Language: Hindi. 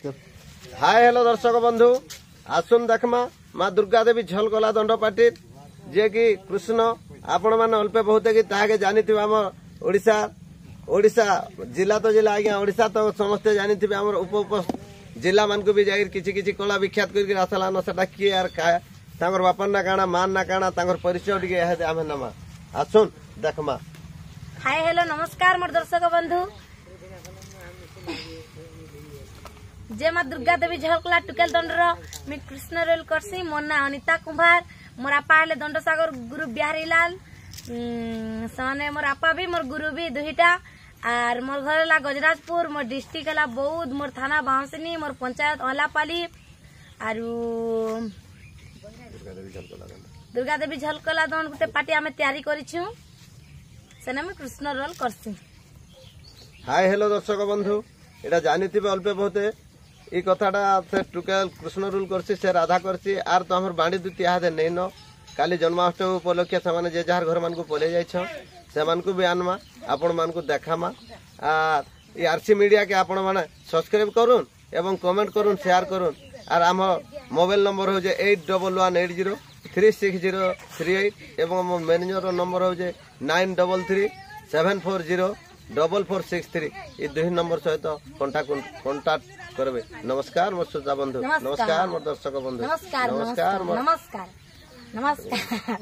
हाय हेलो दर्शक बंधु आसुन देखमा माँ दुर्गा देवी झलकला दंड पाटी जे कि कृष्ण आपण मैंने अल्प बहुत कि ताके जानी आम ओडिशा ओडिशा जिला तो जिला आज्ञा ओडिशा तो समस्ते जानी आम उप जिला मान को भी जाकर किसी कला विख्यात करके आसलान सेटा किए यार तांगर बापन ना काना मान ना काना तांगर परिचय टिके आम नमा आसुन देखमा। हाय हेलो नमस्कार मोर दर्शक बंधु जे माँ दुर्गा देवी झलकला टुकेल दंडर मी कृष्ण रोल करसी मोर ना अनिता कुमार मोर आपा हेले दंड सागर गुरु बिहारी लाल सने मोर आपा भी मोर गुरु भी दुहिटा आर मोर घर ला गजराजपुर मोर डिस्ट्रिक्ट हला बौद्ध मोर थाना बांसनी मोर पंचायत अलापाली आरु दुर्गा देवी झलकला दंड गुटे पार्टी आमे तैयारी करिछु सेना में कृष्ण रोल करसी। हाय हेलो दर्शक बंधु एटा जानी अल्प बहुत ये कथाटा से टुकेल कृष्ण रोल करसी से राधा करसी आर तो हमर बाणी दुती याद नहीं न काली जन्माष्टमी उपलक्षे से जे जार घर मान को पले जाइछ से मान को भी आनमा आपण मान को देखामा आर ये आरसी मीडिया के आपण माने सब्सक्राइब करूँ एवं कमेंट करूँ शेयर करूँ आर आम मोबाइल नंबर हो 8118036038 एवं मो मैनेजर नंबर हो 9337404463 ये दुई नंबर सहित कांटेक्ट करबे। नमस्कार मोर श्रोता बंधु नमस्कार मोर दर्शक बंधु नमस्कार।